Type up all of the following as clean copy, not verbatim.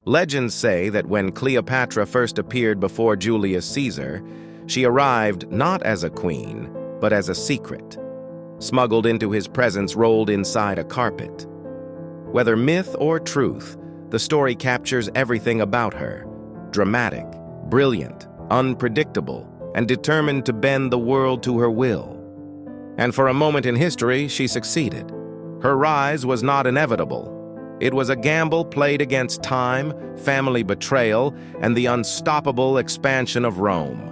Legends say that when Cleopatra first appeared before Julius Caesar, she arrived not as a queen, but as a secret, smuggled into his presence rolled inside a carpet. Whether myth or truth, the story captures everything about her: dramatic, brilliant, unpredictable, and determined to bend the world to her will. And for a moment in history, she succeeded. Her rise was not inevitable. It was a gamble played against time, family betrayal, and the unstoppable expansion of Rome.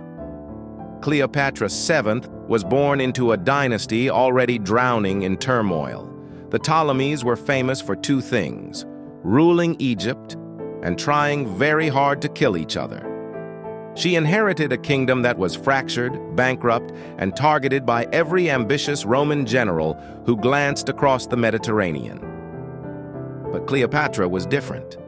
Cleopatra VII was born into a dynasty already drowning in turmoil. The Ptolemies were famous for two things: ruling Egypt and trying very hard to kill each other. She inherited a kingdom that was fractured, bankrupt, and targeted by every ambitious Roman general who glanced across the Mediterranean. But Cleopatra was different.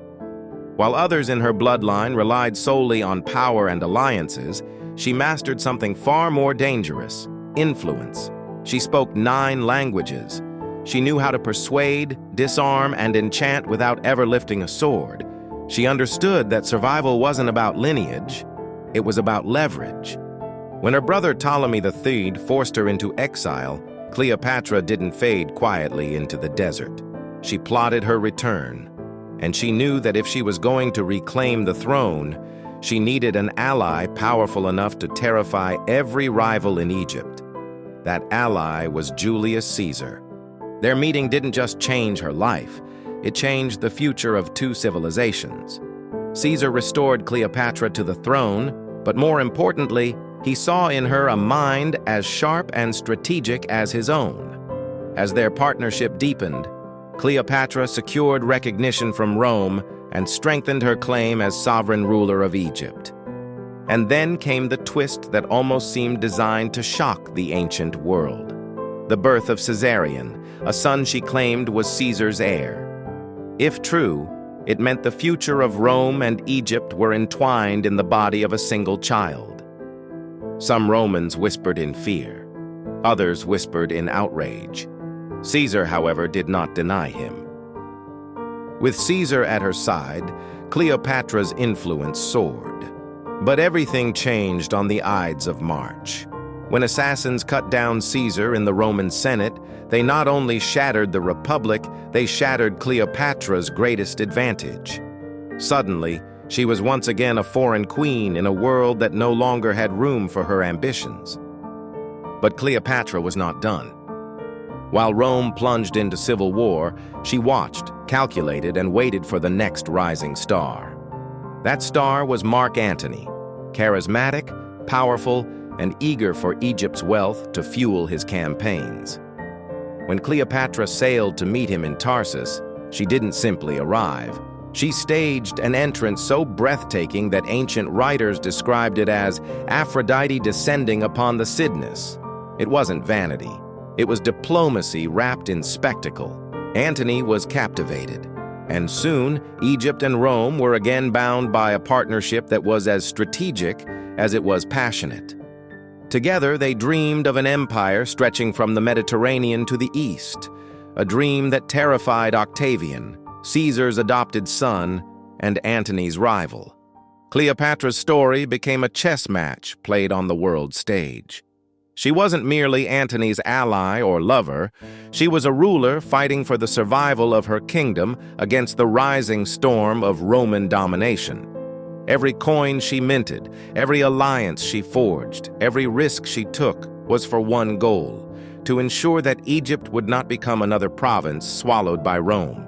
While others in her bloodline relied solely on power and alliances, she mastered something far more dangerous: influence. She spoke 9 languages. She knew how to persuade, disarm, and enchant without ever lifting a sword. She understood that survival wasn't about lineage, it was about leverage. When her brother Ptolemy III forced her into exile, Cleopatra didn't fade quietly into the desert. She plotted her return, and she knew that if she was going to reclaim the throne, she needed an ally powerful enough to terrify every rival in Egypt. That ally was Julius Caesar. Their meeting didn't just change her life, it changed the future of 2 civilizations. Caesar restored Cleopatra to the throne, but more importantly, he saw in her a mind as sharp and strategic as his own. As their partnership deepened, Cleopatra secured recognition from Rome and strengthened her claim as sovereign ruler of Egypt. And then came the twist that almost seemed designed to shock the ancient world: the birth of Caesarion, a son she claimed was Caesar's heir. If true, it meant the future of Rome and Egypt were entwined in the body of a single child. Some Romans whispered in fear. Others whispered in outrage. Caesar, however, did not deny him. With Caesar at her side, Cleopatra's influence soared. But everything changed on the Ides of March. When assassins cut down Caesar in the Roman Senate, they not only shattered the Republic, they shattered Cleopatra's greatest advantage. Suddenly, she was once again a foreign queen in a world that no longer had room for her ambitions. But Cleopatra was not done. While Rome plunged into civil war, she watched, calculated, and waited for the next rising star. That star was Mark Antony, charismatic, powerful, and eager for Egypt's wealth to fuel his campaigns. When Cleopatra sailed to meet him in Tarsus, she didn't simply arrive. She staged an entrance so breathtaking that ancient writers described it as Aphrodite descending upon the Cydnus. It wasn't vanity. It was diplomacy wrapped in spectacle. Antony was captivated, and soon Egypt and Rome were again bound by a partnership that was as strategic as it was passionate. Together, they dreamed of an empire stretching from the Mediterranean to the east, a dream that terrified Octavian, Caesar's adopted son, and Antony's rival. Cleopatra's story became a chess match played on the world stage. She wasn't merely Antony's ally or lover. She was a ruler fighting for the survival of her kingdom against the rising storm of Roman domination. Every coin she minted, every alliance she forged, every risk she took was for one goal: to ensure that Egypt would not become another province swallowed by Rome.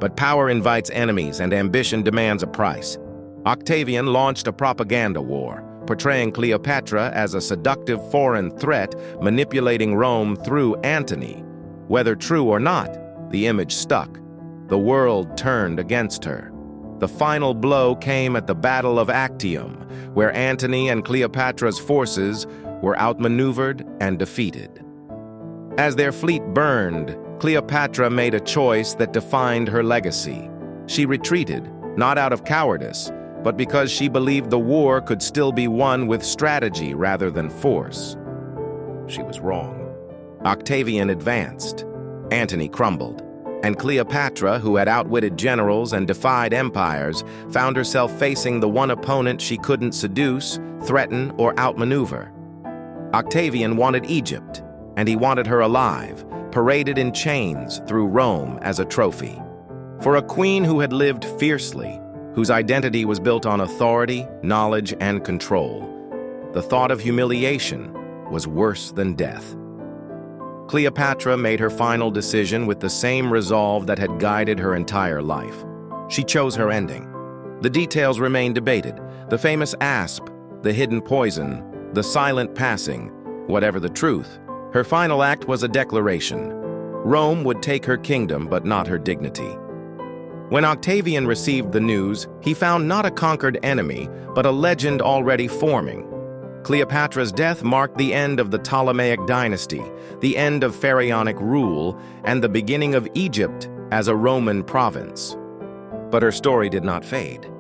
But power invites enemies and ambition demands a price. Octavian launched a propaganda war, portraying Cleopatra as a seductive foreign threat manipulating Rome through Antony. Whether true or not, the image stuck. The world turned against her. The final blow came at the Battle of Actium, where Antony and Cleopatra's forces were outmaneuvered and defeated. As their fleet burned, Cleopatra made a choice that defined her legacy. She retreated, not out of cowardice, but because she believed the war could still be won with strategy rather than force. She was wrong. Octavian advanced. Antony crumbled. And Cleopatra, who had outwitted generals and defied empires, found herself facing the one opponent she couldn't seduce, threaten, or outmaneuver. Octavian wanted Egypt, and he wanted her alive, paraded in chains through Rome as a trophy. For a queen who had lived fiercely, whose identity was built on authority, knowledge, and control, the thought of humiliation was worse than death. Cleopatra made her final decision with the same resolve that had guided her entire life. She chose her ending. The details remain debated. The famous asp, the hidden poison, the silent passing, whatever the truth, her final act was a declaration. Rome would take her kingdom, but not her dignity. When Octavian received the news, he found not a conquered enemy, but a legend already forming. Cleopatra's death marked the end of the Ptolemaic dynasty, the end of pharaonic rule, and the beginning of Egypt as a Roman province. But her story did not fade.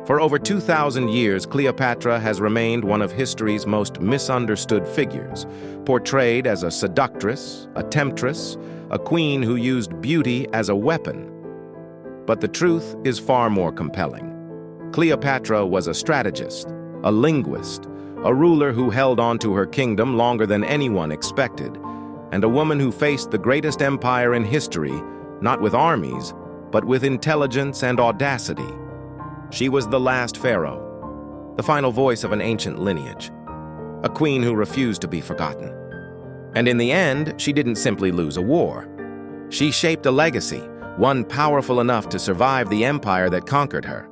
For over 2,000 years, Cleopatra has remained one of history's most misunderstood figures, portrayed as a seductress, a temptress, a queen who used beauty as a weapon. But the truth is far more compelling. Cleopatra was a strategist, a linguist, a ruler who held on to her kingdom longer than anyone expected, and a woman who faced the greatest empire in history, not with armies, but with intelligence and audacity. She was the last pharaoh, the final voice of an ancient lineage, a queen who refused to be forgotten. And in the end, she didn't simply lose a war. She shaped a legacy, one powerful enough to survive the empire that conquered her.